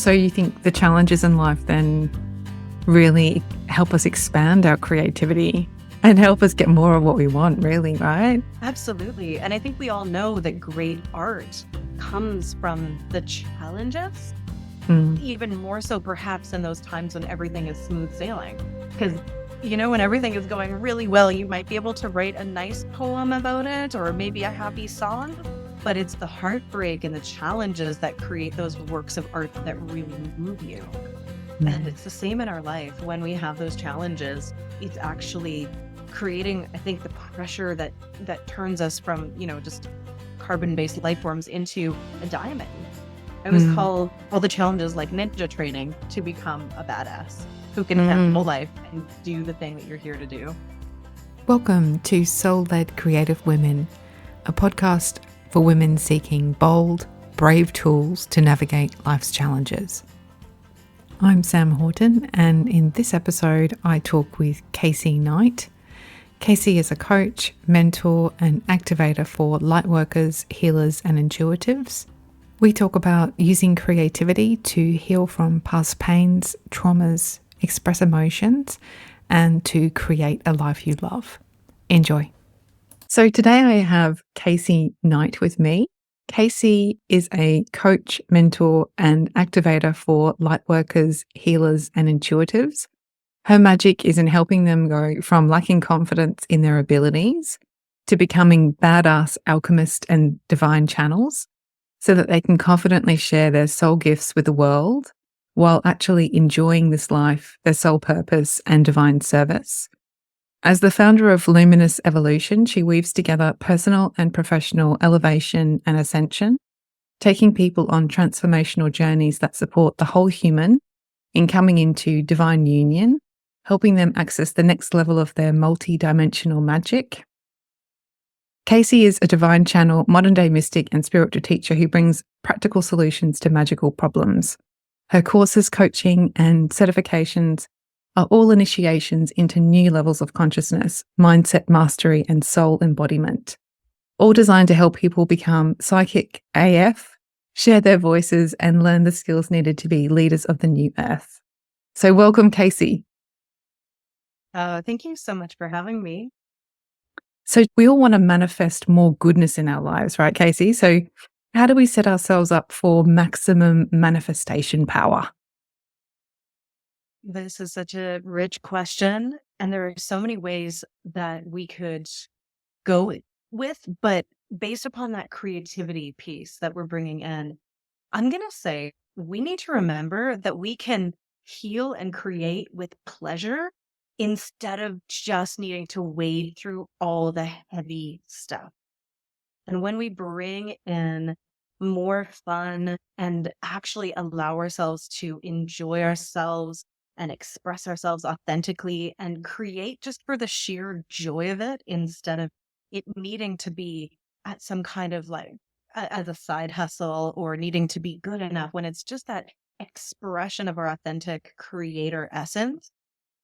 So you think the challenges in life then really help us expand our creativity and help us get more of what we want, really, right? Absolutely. And I think we all know that great art comes from the challenges, even more so perhaps in those times when everything is smooth sailing. Because, when everything is going really well, you might be able to write a nice poem about it or maybe a happy song, but it's the heartbreak and the challenges that create those works of art that really move you. And it's the same in our life. When we have those challenges, it's actually creating, I think, the pressure that turns us from, just carbon-based life forms into a diamond. I always call all the challenges like ninja training to become a badass who can handle life and do the thing that you're here to do. Welcome to Soul-Led Creative Women, a podcast for women seeking bold, brave tools to navigate life's challenges. I'm Sam Horton, and in this episode, I talk with Kacie Knight. Kacie is a coach, mentor, and activator for lightworkers, healers, and intuitives. We talk about using creativity to heal from past pains, traumas, express emotions, and to create a life you love. Enjoy. So today I have Kacie Knight with me. Kacie is a coach, mentor, and activator for lightworkers, healers, and intuitives. Her magic is in helping them go from lacking confidence in their abilities to becoming badass alchemist and divine channels so that they can confidently share their soul gifts with the world while actually enjoying this life, their soul purpose, and divine service. As the founder of Luminous Evolution, she weaves together personal and professional elevation and ascension, taking people on transformational journeys that support the whole human in coming into divine union, helping them access the next level of their multidimensional magic. Kacie is a divine channel, modern-day mystic and spiritual teacher who brings practical solutions to magical problems. Her courses, coaching, and certifications are all initiations into new levels of consciousness, mindset mastery, and soul embodiment, all designed to help people become psychic AF, share their voices, and learn the skills needed to be leaders of the new earth. So welcome, Kacie. Thank you so much for having me. So we all want to manifest more goodness in our lives, right, Kacie? So how do we set ourselves up for maximum manifestation power? This is such a rich question, and there are so many ways that we could go with, but based upon that creativity piece that we're bringing in, I'm going to say we need to remember that we can heal and create with pleasure instead of just needing to wade through all the heavy stuff. And when we bring in more fun and actually allow ourselves to enjoy ourselves and express ourselves authentically and create just for the sheer joy of it, instead of it needing to be at some kind of as a side hustle or needing to be good enough, when it's just that expression of our authentic creator essence,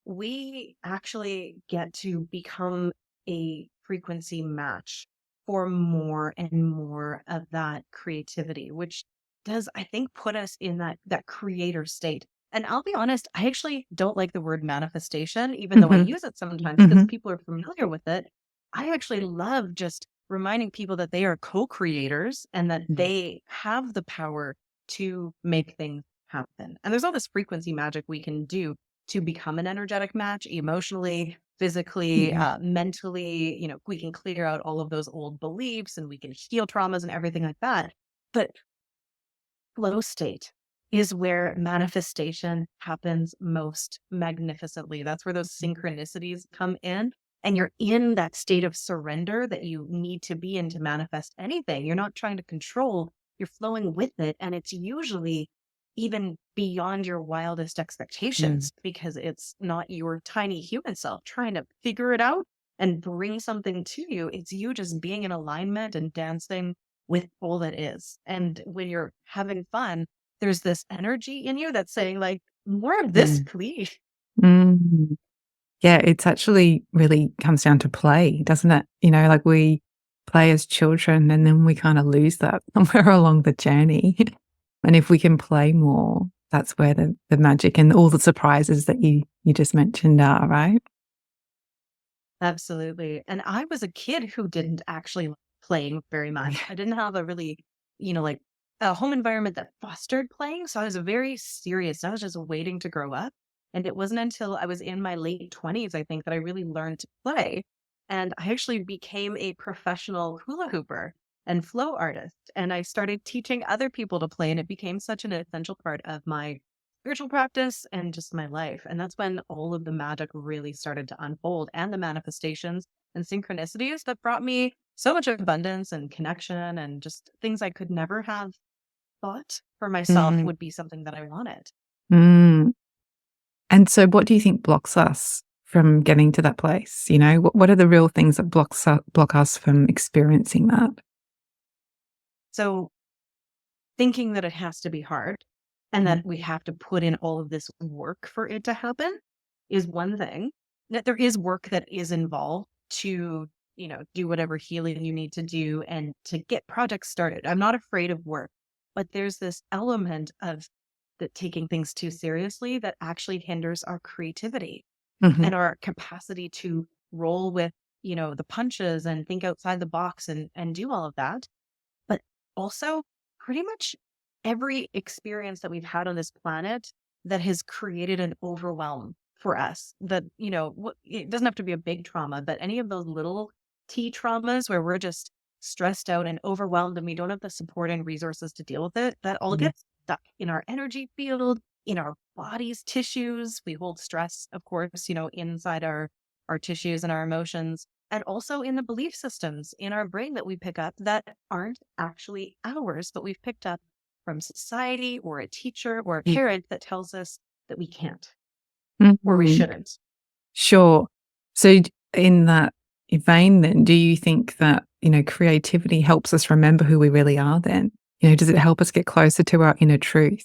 we actually get to become a frequency match for more and more of that creativity, which does, I think, put us in that creator state. And I'll be honest, I actually don't like the word manifestation, even though I use it sometimes because people are familiar with it. I actually love just reminding people that they are co-creators and that they have the power to make things happen. And there's all this frequency magic we can do to become an energetic match emotionally, physically, mentally. We can clear out all of those old beliefs and we can heal traumas and everything like that. But flow state is where manifestation happens most magnificently. That's where those synchronicities come in. And you're in that state of surrender that you need to be in to manifest anything. You're not trying to control, you're flowing with it. And it's usually even beyond your wildest expectations because it's not your tiny human self trying to figure it out and bring something to you. It's you just being in alignment and dancing with all that is. And when you're having fun, there's this energy in you that's saying more of this, please. Yeah, it's actually really comes down to play, doesn't it? We play as children and then we kind of lose that somewhere along the journey. And if we can play more, that's where the magic and all the surprises that you just mentioned are, right? Absolutely. And I was a kid who didn't actually like playing very much. I didn't have a really, like a home environment that fostered playing. So I was very serious. I was just waiting to grow up. And it wasn't until I was in my late 20s, I think, that I really learned to play. And I actually became a professional hula hooper and flow artist. And I started teaching other people to play. And it became such an essential part of my spiritual practice and just my life. And that's when all of the magic really started to unfold and the manifestations and synchronicities that brought me so much abundance and connection and just things I could never have thought for myself Mm, would be something that I wanted. mm. And so what do you think blocks us from getting to that place? What are the real things that block us from experiencing that? So thinking that it has to be hard and Mm, that we have to put in all of this work for it to happen is one thing. That there is work that is involved to, do whatever healing you need to do and to get projects started. I'm not afraid of work, but there's this element of that taking things too seriously that actually hinders our creativity mhm, and our capacity to roll with, the punches and think outside the box and do all of that. But also, pretty much every experience that we've had on this planet that has created an overwhelm for us, that, it doesn't have to be a big trauma, but any of those little T traumas where we're just stressed out and overwhelmed and we don't have the support and resources to deal with it, that all mhm, gets stuck in our energy field, in our body's tissues. We hold stress, of course, inside our tissues and our emotions, and also in the belief systems in our brain that we pick up that aren't actually ours, but we've picked up from society or a teacher or a yeah, parent that tells us that we can't or we mhm. shouldn't. Sure. So in that vein then, do you think that, creativity helps us remember who we really are then? Does it help us get closer to our inner truth?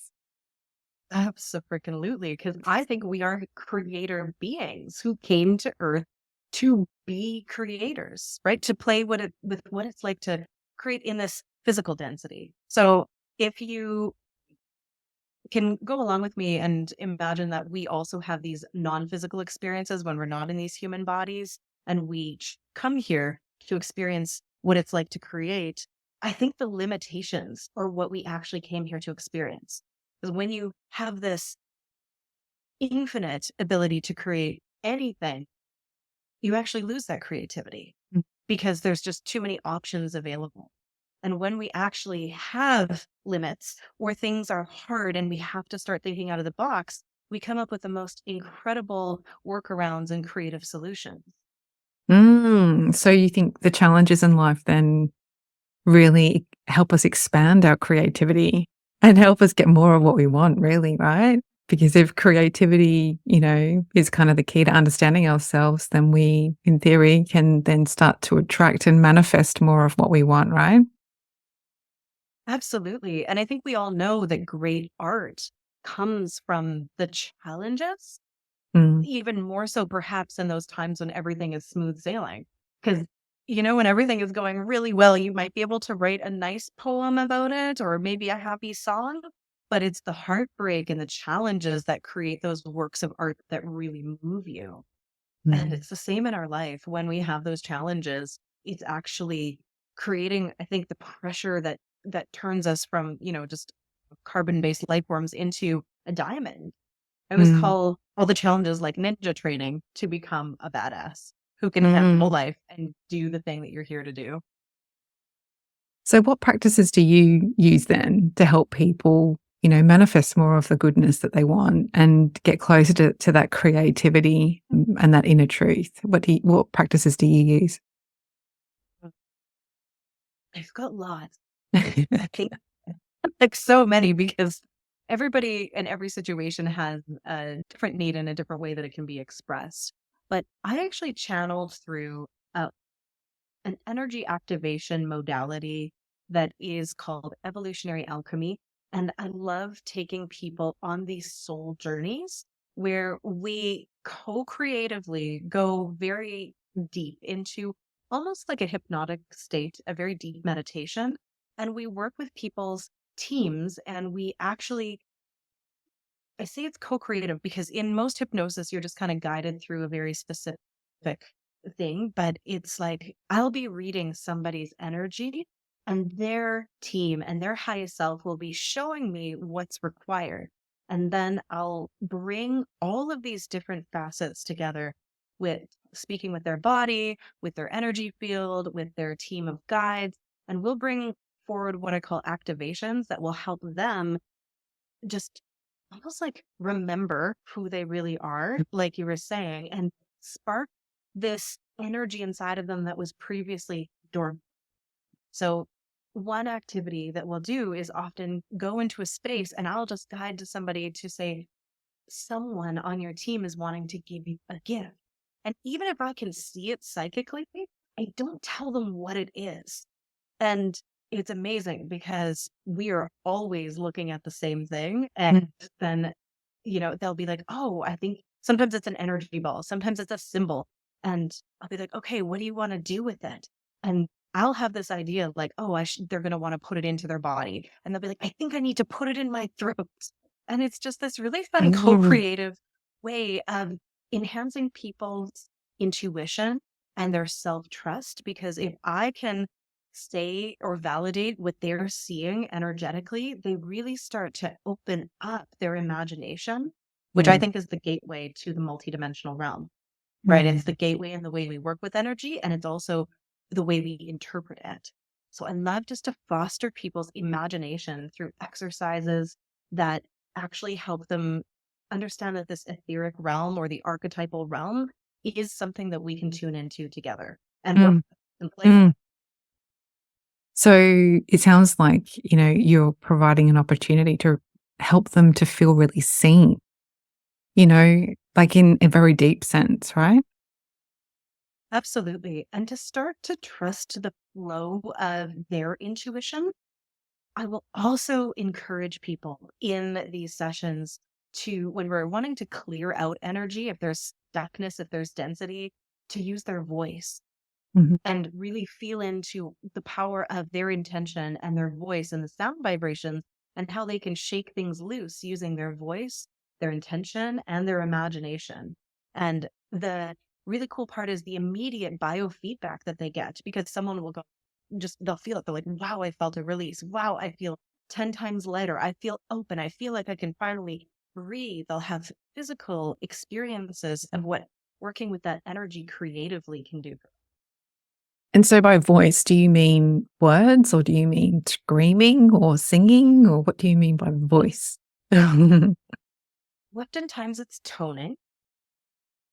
Absolutely. Because I think we are creator beings who came to Earth to be creators, right? To play with what it's like to create in this physical density. So if you can go along with me and imagine that we also have these non-physical experiences when we're not in these human bodies and we come here to experience what it's like to create. I think the limitations are what we actually came here to experience. Because when you have this infinite ability to create anything, you actually lose that creativity Mm, because there's just too many options available. And when we actually have limits or things are hard and we have to start thinking out of the box, we come up with the most incredible workarounds and creative solutions. so you think the challenges in life then really help us expand our creativity and help us get more of what we want really, right? Because if creativity, is kind of the key to understanding ourselves, then we, in theory, can then start to attract and manifest more of what we want, right? Absolutely. And I think we all know that great art comes from the challenges, Mm, even more so perhaps in those times when everything is smooth sailing. Because, when everything is going really well, you might be able to write a nice poem about it or maybe a happy song, but it's the heartbreak and the challenges that create those works of art that really move you. And mm, it's the same in our life. When we have those challenges, it's actually creating, I think, the pressure that turns us from, just carbon-based life forms into a diamond. I always mm, call all the challenges like ninja training to become a badass who can handle mm. life and do the thing that you're here to do. So what practices do you use then to help people, manifest more of the goodness that they want and get closer to that creativity and that inner truth? What practices do you use? I've got lots. I think like so many because everybody and every situation has a different need and a different way that it can be expressed. But I actually channeled through an energy activation modality that is called evolutionary alchemy. And I love taking people on these soul journeys where we co creatively go very deep into almost like a hypnotic state, a very deep meditation. And we work with people's teams and we actually I say it's co-creative because in most hypnosis, you're just kind of guided through a very specific thing, but it's like I'll be reading somebody's energy and their team and their highest self will be showing me what's required. And then I'll bring all of these different facets together with speaking with their body, with their energy field, with their team of guides, and we'll bring forward what I call activations that will help them just almost like remember who they really are, like you were saying, and spark this energy inside of them that was previously dormant. So, one activity that we'll do is often go into a space and I'll just guide to somebody to say, someone on your team is wanting to give you a gift. And even if I can see it psychically, I don't tell them what it is. And it's amazing because we are always looking at the same thing. And then, they'll be like, oh, I think sometimes it's an energy ball, sometimes it's a symbol. And I'll be like, okay, what do you want to do with it? And I'll have this idea of like, oh, they're going to want to put it into their body. And they'll be like, I think I need to put it in my throat. And it's just this really fun Mm. co-creative way of enhancing people's intuition and their self-trust. Because if I can say or validate what they're seeing energetically, they really start to open up their imagination, which I Yeah. think is the gateway to the multidimensional realm, right? Mm. It's the gateway in the way we work with energy, and it's also the way we interpret it. So I love just to foster people's imagination through exercises that actually help them understand that this etheric realm or the archetypal realm is something that we can tune into together and work Mm. and play with. Mm. So it sounds like, you're providing an opportunity to help them to feel really seen, like in a very deep sense, right? Absolutely. And to start to trust the flow of their intuition, I will also encourage people in these sessions to, when we're wanting to clear out energy, if there's stuckness, if there's density, to use their voice Mhm. and really feel into the power of their intention and their voice and the sound vibrations and how they can shake things loose using their voice, their intention, and their imagination. And the really cool part is the immediate biofeedback that they get because someone will go, just they'll feel it. They're like, wow, I felt a release. Wow, I feel 10 times lighter. I feel open. I feel like I can finally breathe. They'll have physical experiences of what working with that energy creatively can do. And so by voice, do you mean words or do you mean screaming or singing or what do you mean by voice? Oftentimes it's toning,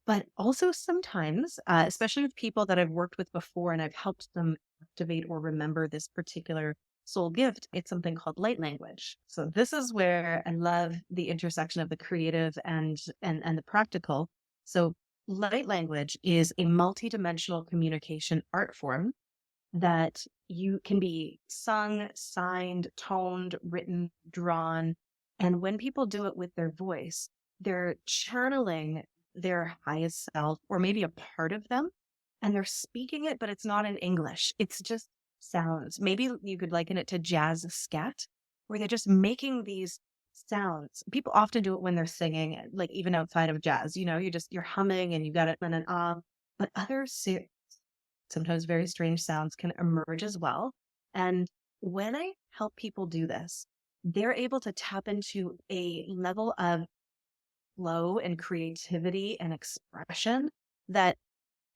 but also sometimes, especially with people that I've worked with before and I've helped them activate or remember this particular soul gift, it's something called light language. So this is where I love the intersection of the creative and the practical. So light language is a multidimensional communication art form that you can be sung, signed, toned, written, drawn. And when people do it with their voice, they're channeling their highest self or maybe a part of them and they're speaking it, but it's not in English. It's just sounds. Maybe you could liken it to jazz scat, where they're just making these sounds. People often do it when they're singing, like even outside of jazz, you're humming and you got it and an ah. But others sometimes very strange sounds can emerge as well. And when I help people do this, they're able to tap into a level of flow and creativity and expression that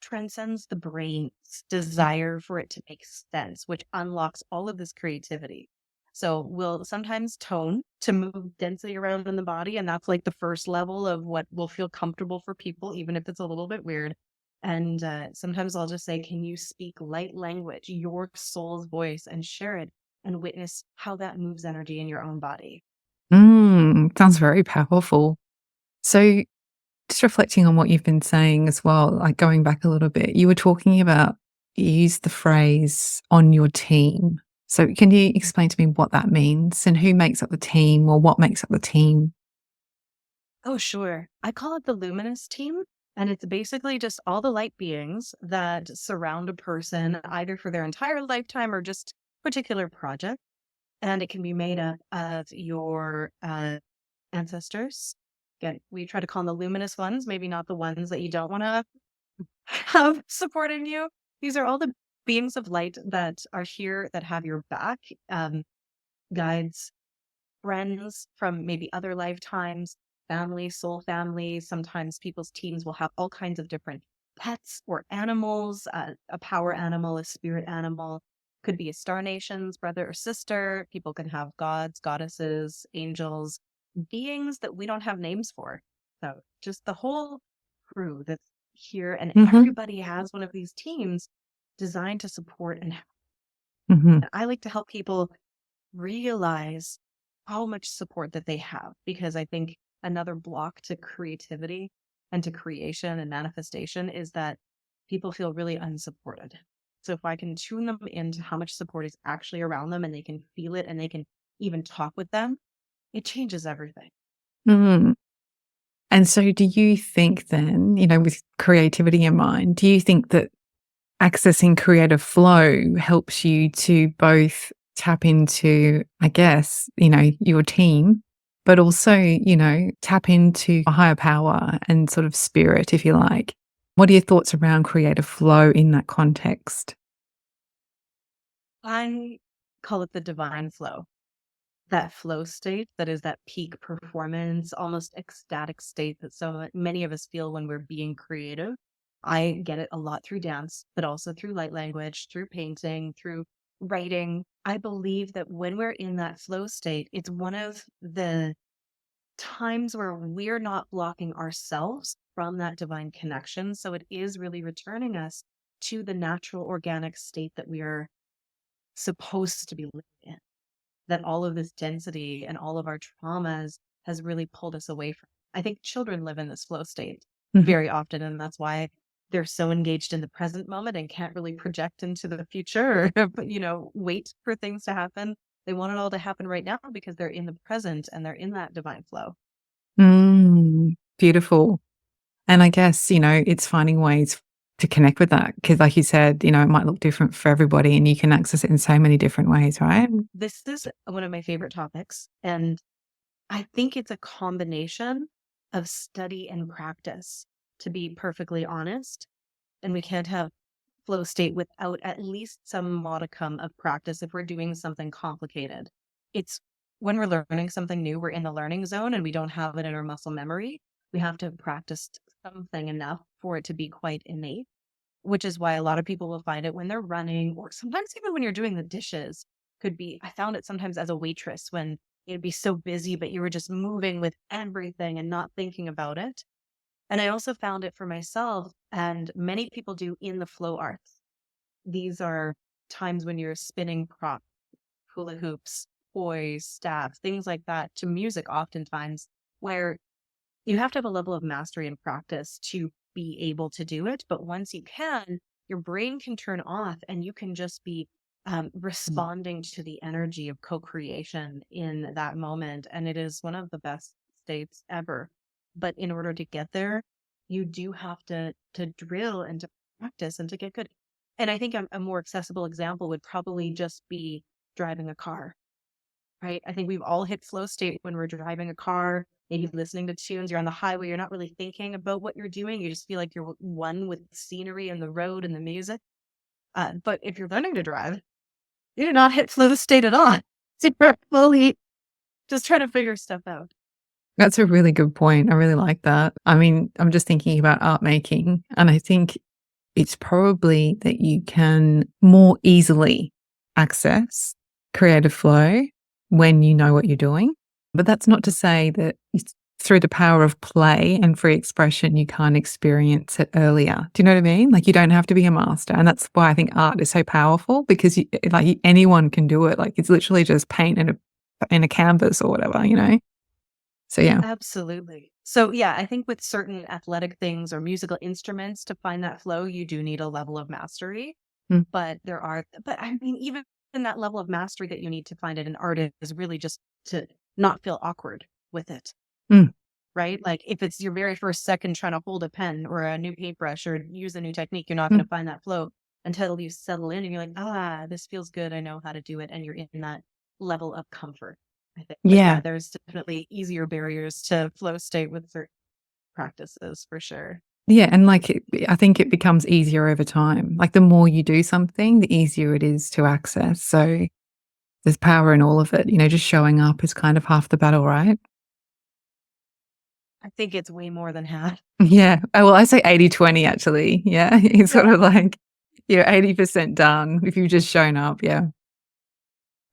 transcends the brain's desire for it to make sense, which unlocks all of this creativity. So we'll sometimes tone to move density around in the body. And that's like the first level of what will feel comfortable for people, even if it's a little bit weird. And sometimes I'll just say, can you speak light language, your soul's voice, and share it and witness how that moves energy in your own body? Sounds very powerful. So just reflecting on what you've been saying as well, like going back a little bit, you were talking about you used the phrase on your team. So can you explain to me what that means and who makes up the team or what makes up the team? Oh, sure. I call it the luminous team. And it's basically just all the light beings that surround a person, either for their entire lifetime or just particular project. And it can be made up of your ancestors. Again, we try to call them the luminous ones, maybe not the ones that you don't want to have supporting you. These are all the beings of light that are here that have your back, guides, friends from maybe other lifetimes, family, soul family. Sometimes people's teams will have all kinds of different pets or animals, a power animal, a spirit animal, could be a star nation's brother or sister. People can have gods, goddesses, angels, beings that we don't have names for. So just the whole crew that's here, and Mm-hmm. everybody has one of these teams designed to support and help. Mm-hmm. And I like to help people realize how much support that they have, because I think another block to creativity and to creation and manifestation is that people feel really unsupported. So if I can tune them into how much support is actually around them and they can feel it and they can even talk with them, it changes everything. Mm-hmm. And so do you think then, with creativity in mind, do you think that accessing creative flow helps you to both tap into, I guess, your team, but also, tap into a higher power and sort of spirit, if you like? What are your thoughts around creative flow in that context? I call it the divine flow. That flow state that is that peak performance, almost ecstatic state that so many of us feel when we're being creative. I get it a lot through dance, but also through light language, through painting, through writing. I believe that when we're in that flow state, it's one of the times where we're not blocking ourselves from that divine connection. So it is really returning us to the natural organic state that we are supposed to be living in, that all of this density and all of our traumas has really pulled us away from. I think children live in this flow state Mhm. very often, and that's why they're so engaged in the present moment and can't really project into the future or wait for things to happen. They want it all to happen right now because they're in the present and they're in that divine flow. Beautiful. And I guess, it's finding ways to connect with that because, like you said, it might look different for everybody and you can access it in so many different ways, right? This is one of my favorite topics, and I think it's a combination of study and practice, to be perfectly honest. And we can't have flow state without at least some modicum of practice if we're doing something complicated. It's when we're learning something new, we're in the learning zone and we don't have it in our muscle memory. We have to have practiced something enough for it to be quite innate, which is why a lot of people will find it when they're running, or sometimes even when you're doing the dishes. Could be, I found it sometimes as a waitress when you'd be so busy, but you were just moving with everything and not thinking about it. And I also found it for myself, and many people do in the flow arts. These are times when you're spinning props, hula hoops, poise, staff, things like that, to music oftentimes, where you have to have a level of mastery and practice to be able to do it. But once you can, your brain can turn off and you can just be responding to the energy of co-creation in that moment. And it is one of the best states ever. But in order to get there, you do have to drill and to practice and to get good. And I think a more accessible example would probably just be driving a car, right? I think we've all hit flow state when we're driving a car, maybe listening to tunes. You're on the highway, you're not really thinking about what you're doing. You just feel like you're one with the scenery and the road and the music. But if you're learning to drive, you do not hit flow state at all. You're fully just trying to figure stuff out. That's a really good point. I really like that. I mean, I'm just thinking about art making, and I think it's probably that you can more easily access creative flow when you know what you're doing. But that's not to say that through the power of play and free expression, you can't experience it earlier. Do you know what I mean? Like, you don't have to be a master. And that's why I think art is so powerful, because anyone can do it. Like, it's literally just paint in a canvas or whatever. So, yeah. Absolutely. So yeah, I think with certain athletic things or musical instruments, to find that flow, you do need a level of mastery. Mm. But I mean, even in that level of mastery that you need to find it in art is really just to not feel awkward with it. Mm. Right? Like if it's your very first second trying to hold a pen or a new paintbrush or use a new technique, you're not going to find that flow until you settle in and you're like, this feels good. I know how to do it. And you're in that level of comfort. I think. But yeah, Yeah. there's definitely easier barriers to flow state with certain practices for sure. Yeah, and like I think it becomes easier over time. Like the more you do something, the easier it is to access. So there's power in all of it. Just showing up is kind of half the battle, right? I think it's way more than half. Yeah. Oh, well, I say 80-20 actually. Yeah. It's sort Yeah, of like you're 80% done if you've just shown up. Yeah.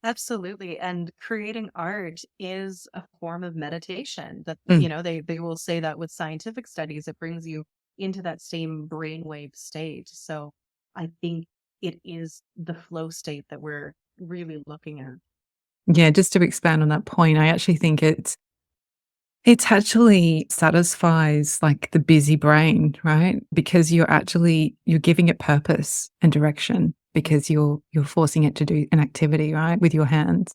absolutely. And creating art is a form of meditation that, Mm. they will say that with scientific studies, it brings you into that same brainwave state. So I think it is the flow state that we're really looking at. Yeah. Just to expand on that point, I actually think it's actually satisfies like the busy brain, right? Because you're giving it purpose and direction because you're forcing it to do an activity, right, with your hands.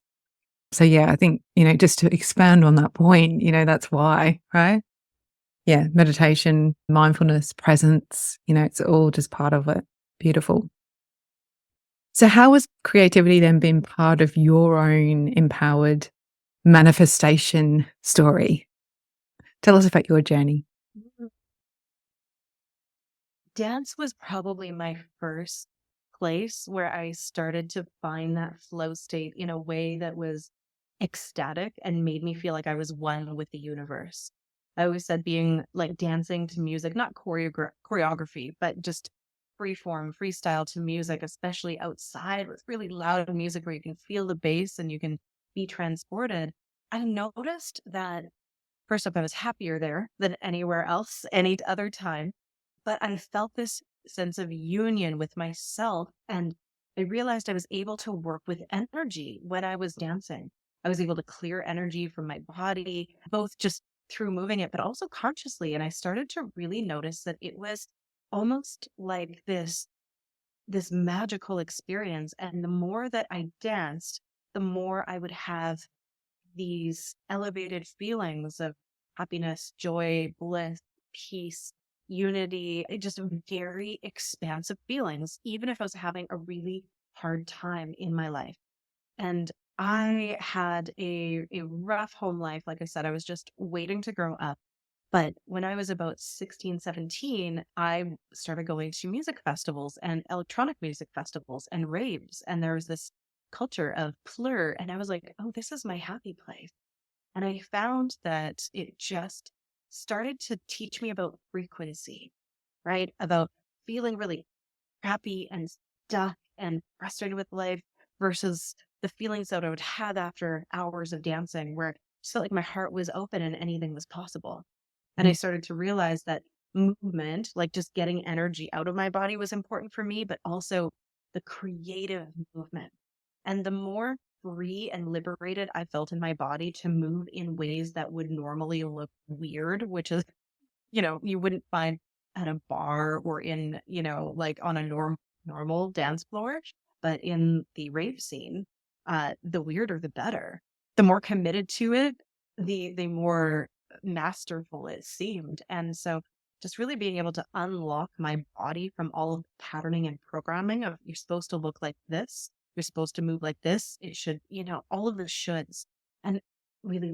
So yeah, I think, just to expand on that point, that's why, right? Yeah, meditation, mindfulness, presence, it's all just part of it. Beautiful. So how has creativity then been part of your own empowered manifestation story? Tell us about your journey. Mhm. Dance was probably my first place where I started to find that flow state in a way that was ecstatic and made me feel like I was one with the universe. I always said being like dancing to music, not choreography, but just free form, freestyle to music, especially outside with really loud music where you can feel the bass and you can be transported. I noticed that first up, I was happier there than anywhere else, any other time. But I felt this sense of union with myself. And I realized I was able to work with energy when I was dancing. I was able to clear energy from my body, both just through moving it, but also consciously. And I started to really notice that it was almost like this magical experience. And the more that I danced, the more I would have these elevated feelings of happiness, joy, bliss, peace, unity, just very expansive feelings, even if I was having a really hard time in my life. And I had a rough home life. Like I said, I was just waiting to grow up. But when I was about 16, 17, I started going to music festivals and electronic music festivals and raves. And there was this culture of plur. And I was like, oh, this is my happy place. And I found that it just started to teach me about frequency, right? About feeling really happy and stuck and frustrated with life versus the feelings that I would have after hours of dancing where it just felt like my heart was open and anything was possible. And I Mm. started to realize that movement, like just getting energy out of my body was important for me, but also the creative movement. And the more free and liberated I felt in my body to move in ways that would normally look weird, which is, you wouldn't find at a bar or in, like on a normal dance floor, but in the rave scene, the weirder the better. The more committed to it, the more masterful it seemed. And so just really being able to unlock my body from all of the patterning and programming of you're supposed to look like this, you're supposed to move like this, it should, all of the shoulds. And really,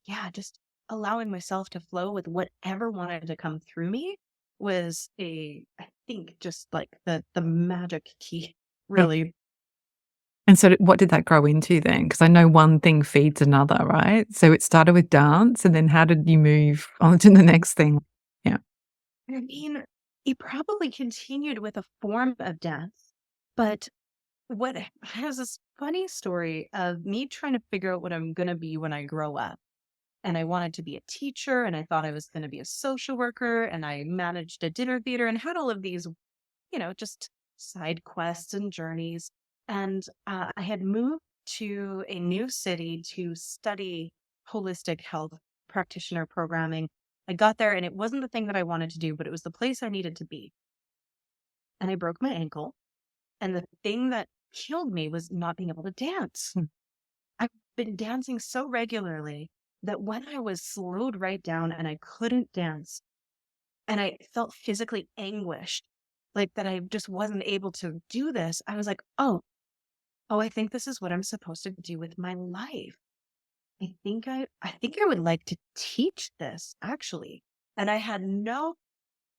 yeah, just allowing myself to flow with whatever wanted to come through me was I think just like the magic key, Mm. really. And so what did that grow into then? Because I know one thing feeds another, right? So it started with dance, and then how did you move on to the next thing? Yeah. I mean, it probably continued with a form of dance, but what has this funny story of me trying to figure out what I'm going to be when I grow up. And I wanted to be a teacher, and I thought I was going to be a social worker, and I managed a dinner theater and had all of these, just side quests and journeys. And I had moved to a new city to study holistic health practitioner programming. I got there and it wasn't the thing that I wanted to do, but it was the place I needed to be. And I broke my ankle. And the thing that killed me was not being able to dance. Mm. I've been dancing so regularly that when I was slowed right down and I couldn't dance and I felt physically anguished, like that I just wasn't able to do this, I was like, oh, I think this is what I'm supposed to do with my life. I would like to teach this actually. And I had no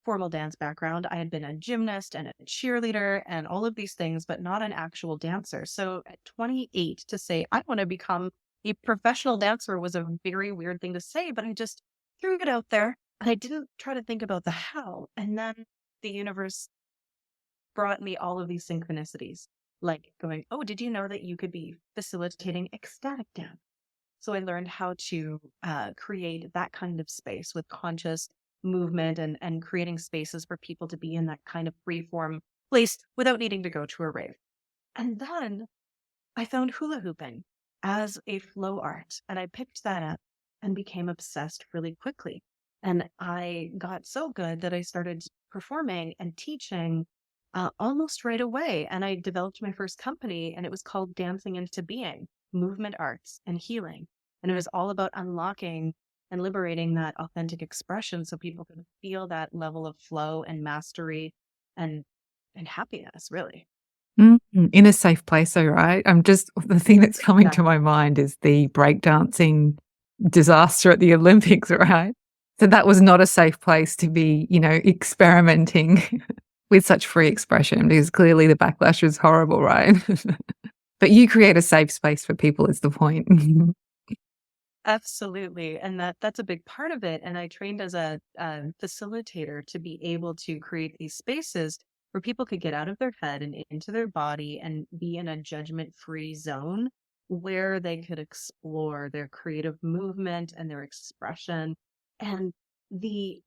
formal dance background. I had been a gymnast and a cheerleader and all of these things, but not an actual dancer. So at 28, to say I want to become a professional dancer was a very weird thing to say, but I just threw it out there and I didn't try to think about the how. And then the universe brought me all of these synchronicities, like going, oh, did you know that you could be facilitating ecstatic dance? So I learned how to create that kind of space with conscious movement and creating spaces for people to be in that kind of free form place without needing to go to a rave. And then I found hula hooping as a flow art, and I picked that up and became obsessed really quickly. And I got so good that I started performing and teaching almost right away. And I developed my first company, and it was called Dancing into Being, Movement Arts and Healing. And it was all about unlocking and liberating that authentic expression so people could feel that level of flow and mastery and happiness, really. In a safe place, though, right? The thing that's coming to Exactly. my mind is the breakdancing disaster at the Olympics, right? So that was not a safe place to be, experimenting with such free expression, because clearly the backlash was horrible, right? But you create a safe space for people is the point. Absolutely. And that's a big part of it. And I trained as a facilitator to be able to create these spaces where people could get out of their head and into their body and be in a judgment-free zone where they could explore their creative movement and their expression. And the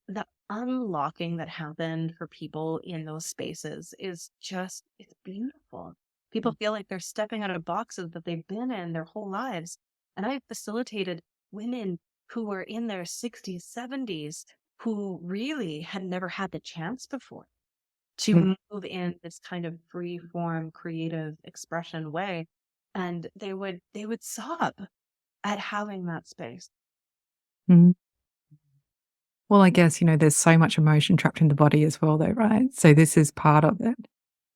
unlocking that happened for people in those spaces is just, it's beautiful. People feel like they're stepping out of boxes that they've been in their whole lives. And I facilitated women who were in their 60s, 70s, who really had never had the chance before to move in this kind of free form, creative expression way. And they would sob at having that space. Mhm. Well, I guess, there's so much emotion trapped in the body as well, though, right? So this is part of it.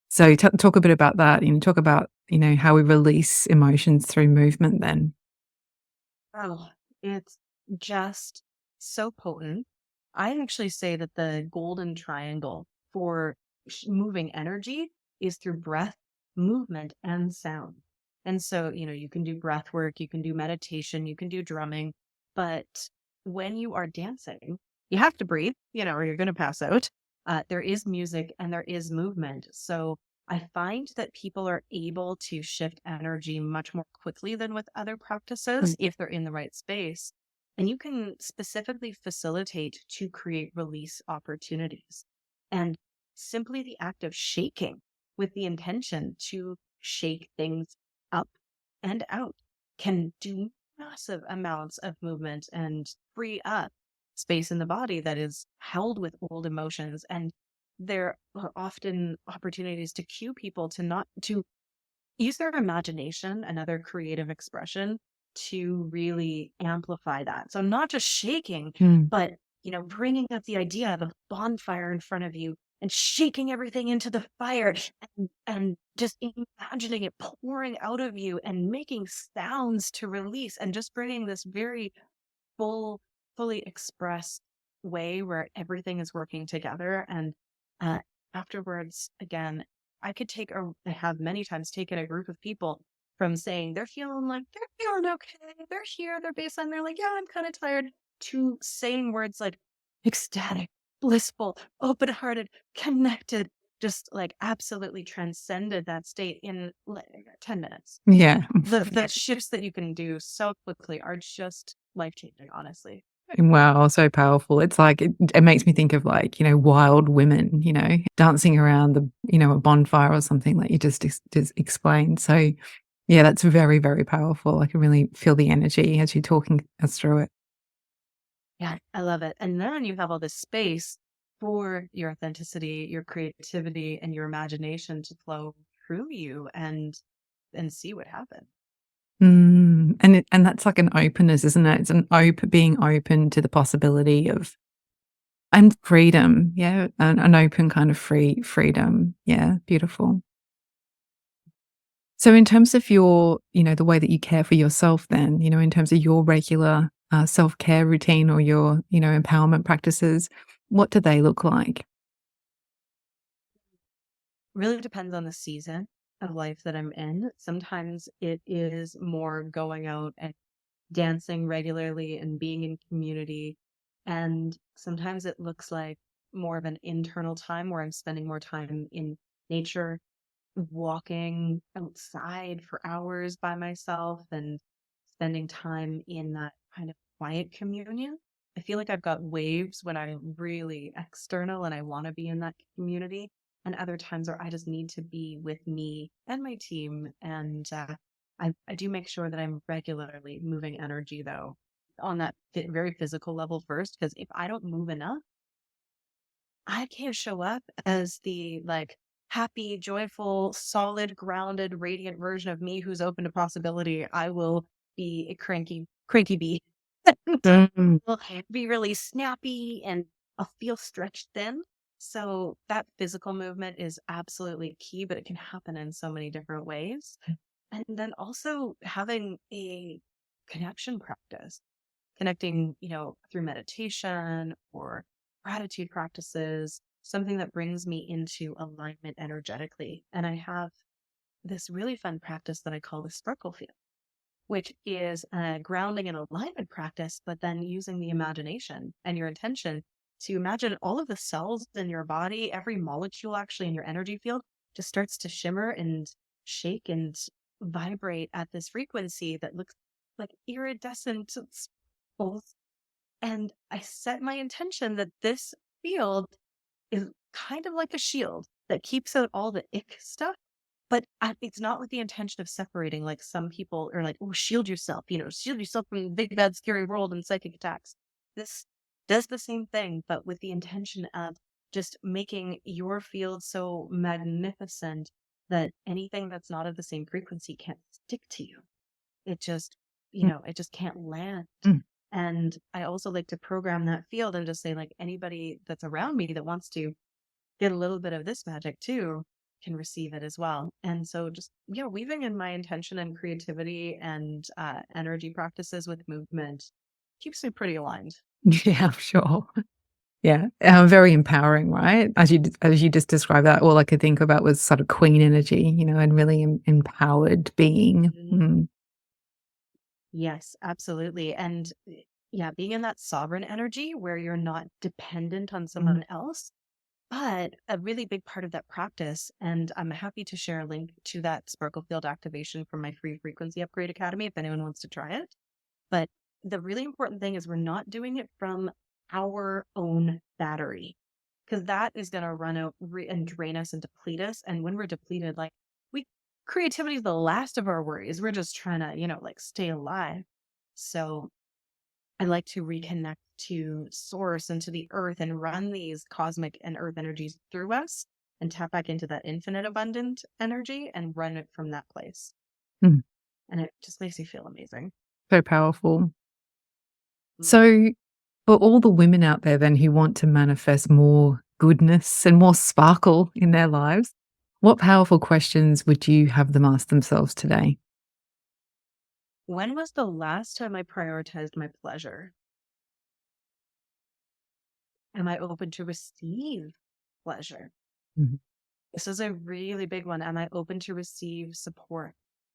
So talk a bit about that. Talk about, how we release emotions through movement then. Oh, it's just so potent. I actually say that the golden triangle for moving energy is through breath, movement, and sound. And so, you can do breath work, you can do meditation, you can do drumming, but when you are dancing, you have to breathe, or you're going to pass out. There is music and there is movement. So I find that people are able to shift energy much more quickly than with other practices if they're in the right space. And you can specifically facilitate to create release opportunities. And simply the act of shaking with the intention to shake things up and out can do massive amounts of movement and free up space in the body that is held with old emotions. And there are often opportunities to cue people to not to use their imagination and other creative expression to really amplify that. So not just shaking, Mm. but bringing up the idea of a bonfire in front of you and shaking everything into the fire and just imagining it pouring out of you and making sounds to release and just bringing this very full, fully expressed way where everything is working together. And uh, afterwards, again, I have many times taken a group of people from saying they're feeling okay, they're here, they're baseline, they're like, yeah, I'm kind of tired, to saying words like ecstatic, blissful, open hearted, connected, just like absolutely transcended that state in like 10 minutes. Yeah. The shifts that you can do so quickly are just life changing, honestly. Wow, so powerful. It's like it makes me think of like, wild women, dancing around a bonfire or something like you just explained. So yeah, that's very, very powerful. I can really feel the energy as you're talking us through it. Yeah, I love it. And then you have all this space for your authenticity, your creativity, and your imagination to flow through you and see what happens. And that's like an openness, isn't it? It's being open to the possibility of and freedom. Yeah, an open kind of freedom. Yeah, beautiful. So in terms of your, the way that you care for yourself then, in terms of your regular self-care routine or your, empowerment practices, what do they look like? Really depends on the season of life that I'm in. Sometimes it is more going out and dancing regularly and being in community. And sometimes it looks like more of an internal time where I'm spending more time in nature, walking outside for hours by myself and spending time in that kind of quiet communion. I feel like I've got waves when I'm really external and I want to be in that community, and other times where I just need to be with me and my team. And I do make sure that I'm regularly moving energy, though, on that very physical level first, because if I don't move enough, I can't show up as the like happy, joyful, solid, grounded, radiant version of me who's open to possibility. I will be a cranky bee. Mm. Will be really snappy and I'll feel stretched thin. So that physical movement is absolutely key, but it can happen in so many different ways. And then also having a connection practice, connecting, through meditation or gratitude practices, something that brings me into alignment energetically. And I have this really fun practice that I call the sparkle field, which is a grounding and alignment practice, but then using the imagination and your intention to imagine all of the cells in your body, every molecule actually in your energy field just starts to shimmer and shake and vibrate at this frequency that looks like iridescent both. And I set my intention that this field is kind of like a shield that keeps out all the ick stuff, but it's not with the intention of separating. Like some people are like, oh, shield yourself, shield yourself from the big, bad, scary world and psychic attacks. This does the same thing, but with the intention of just making your field so magnificent that anything that's not of the same frequency can't stick to you. It just, it just can't land. Mm. And I also like to program that field and just say, like, anybody that's around me that wants to get a little bit of this magic too can receive it as well. And so just, weaving in my intention and creativity and energy practices with movement keeps me pretty aligned. Yeah, I'm sure. Yeah, very empowering, right? As you just described that, all I could think about was sort of queen energy, and really empowered being. Mhm. Yes, absolutely. And yeah, being in that sovereign energy where you're not dependent on someone else. But a really big part of that practice, and I'm happy to share a link to that Sparkle Field activation from my free frequency upgrade academy if anyone wants to try it. But the really important thing is we're not doing it from our own battery, because that is going to run out and drain us and deplete us. And when we're depleted, like we creativity is the last of our worries. We're just trying to, like stay alive. So I like to reconnect to source and to the earth and run these cosmic and earth energies through us and tap back into that infinite abundant energy and run it from that place. Mm. And it just makes me feel amazing. So powerful. Mm. So, for all the women out there then who want to manifest more goodness and more sparkle in their lives, what powerful questions would you have them ask themselves today? When was the last time I prioritized my pleasure? Am I open to receive pleasure? Mhm. This is a really big one. Am I open to receive support?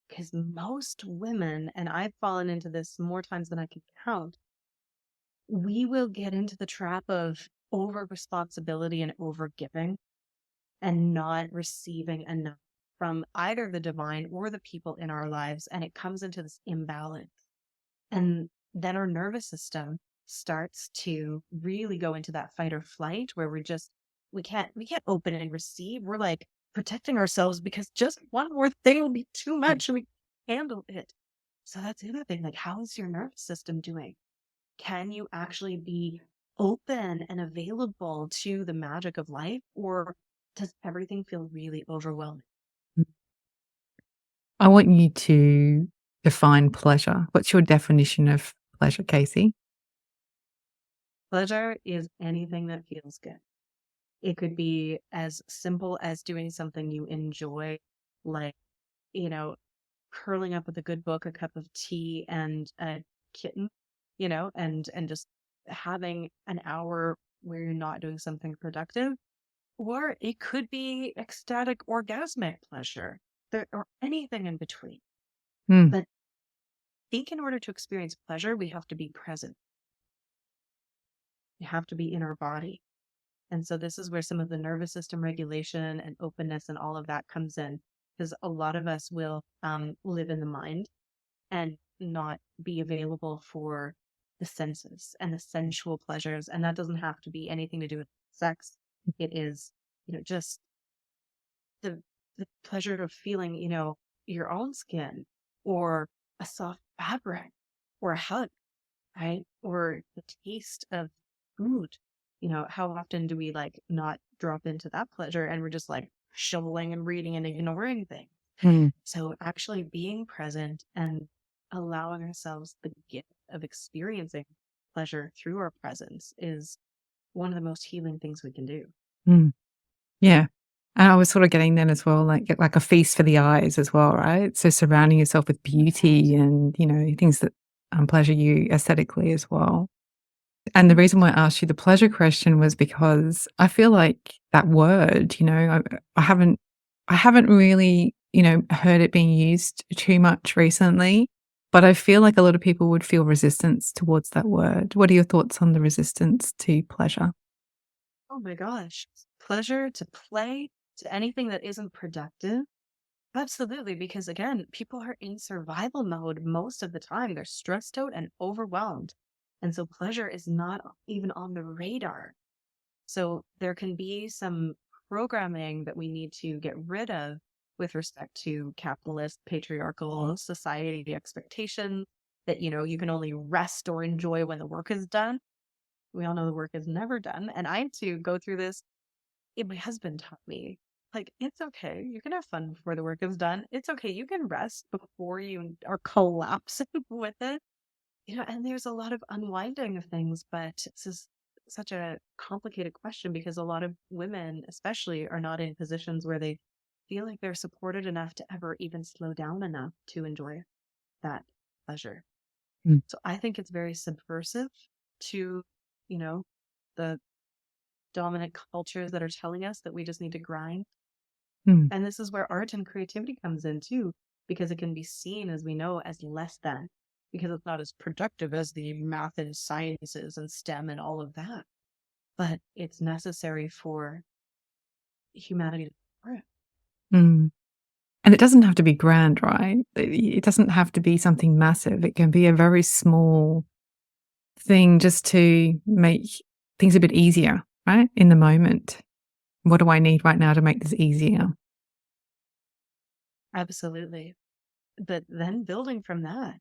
Because most women, and I've fallen into this more times than I can count, we will get into the trap of over responsibility and over giving and not receiving enough from either the divine or the people in our lives. And it comes into this imbalance. And then our nervous system starts to really go into that fight or flight where we can't open and receive. We're like protecting ourselves because just one more thing will be too much and we can't handle it. So that's the other thing. Like, how is your nervous system doing? Can you actually be open and available to the magic of life, or does everything feel really overwhelming? I want you to define pleasure. What's your definition of pleasure, Kacie? Pleasure is anything that feels good. It could be as simple as doing something you enjoy, like curling up with a good book, a cup of tea, and a kitten, and just having an hour where you're not doing something productive. Or it could be ecstatic orgasmic pleasure, or anything in between. Mm. But I think in order to experience pleasure, we have to be present. We have to be in our body. And so this is where some of the nervous system regulation and openness and all of that comes in, because a lot of us will live in the mind and not be available for the senses and the sensual pleasures. And that doesn't have to be anything to do with sex. It is, just the pleasure of feeling, your own skin, or a soft fabric, or a hug, right? Or the taste of food. How often do we not drop into that pleasure, and we're just shoveling and reading and ignoring things? Mm. So actually being present and allowing ourselves the gift of experiencing pleasure through our presence is one of the most healing things we can do. Mm. Yeah. And I was sort of getting then as well, like a feast for the eyes as well, right? So surrounding yourself with beauty and, things that pleasure you aesthetically as well. And the reason why I asked you the pleasure question was because I feel like that word, I haven't really, heard it being used too much recently, but I feel like a lot of people would feel resistance towards that word. What are your thoughts on the resistance to pleasure? Oh my gosh. Pleasure to play, to anything that isn't productive. Absolutely. Because again, people are in survival mode most of the time. They're stressed out and overwhelmed. And so pleasure is not even on the radar. So there can be some programming that we need to get rid of with respect to capitalist, patriarchal society expectation that, you can only rest or enjoy when the work is done. We all know the work is never done. And I had to go through this. My husband taught me, it's okay. You can have fun before the work is done. It's okay. You can rest before you are collapsing with it. And there's a lot of unwinding of things, but this is such a complicated question because a lot of women, especially, are not in positions where they feel like they're supported enough to ever even slow down enough to enjoy that pleasure. Mm. So I think it's very subversive to, the dominant cultures that are telling us that we just need to grind. Mm. And this is where art and creativity comes in too, because it can be seen, as we know, as less than, because it's not as productive as the math and sciences and STEM and all of that. But it's necessary for humanity to thrive. Mm. And it doesn't have to be grand, right? It doesn't have to be something massive. It can be a very small thing just to make things a bit easier, right? In the moment. What do I need right now to make this easier? Absolutely. But then building from that,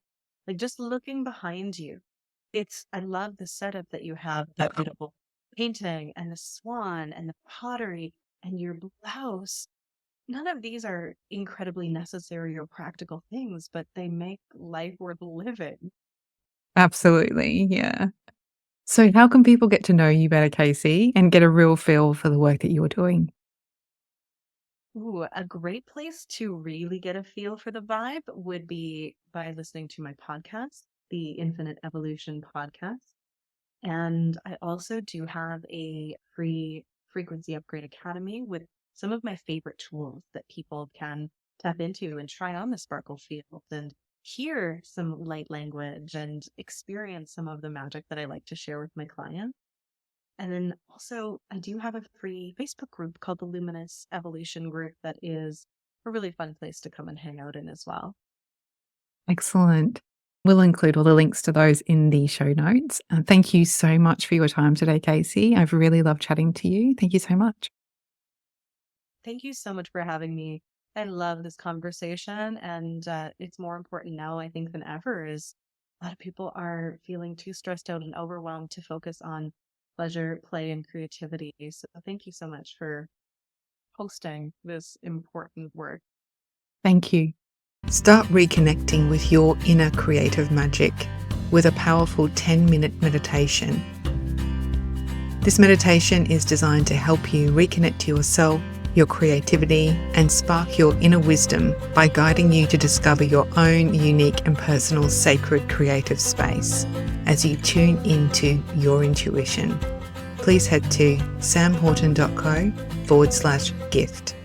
just looking behind you, I love the setup that you have, that beautiful painting and the swan and the pottery and your blouse. None of these are incredibly necessary or practical things, but they make life worth living. Absolutely. Yeah. So how can people get to know you better, Kacie, and get a real feel for the work that you're doing? Ooh, a great place to really get a feel for the vibe would be by listening to my podcast, the Infinite Evolution podcast. And I also do have a free frequency upgrade academy with some of my favorite tools that people can tap into and try on the sparkle field and hear some light language and experience some of the magic that I like to share with my clients. And then also, I do have a free Facebook group called the Luminous Evolution Group that is a really fun place to come and hang out in as well. Excellent. We'll include all the links to those in the show notes. Thank you so much for your time today, Kacie. I've really loved chatting to you. Thank you so much. Thank you so much for having me. I love this conversation, and it's more important now, I think, than ever. Is a lot of people are feeling too stressed out and overwhelmed to focus on pleasure, play, and creativity. So thank you so much for hosting this important work. Thank you. Start reconnecting with your inner creative magic with a powerful 10-minute meditation. This meditation is designed to help you reconnect to yourself, your creativity, and spark your inner wisdom by guiding you to discover your own unique and personal sacred creative space as you tune into your intuition. Please head to samhorton.co/gift.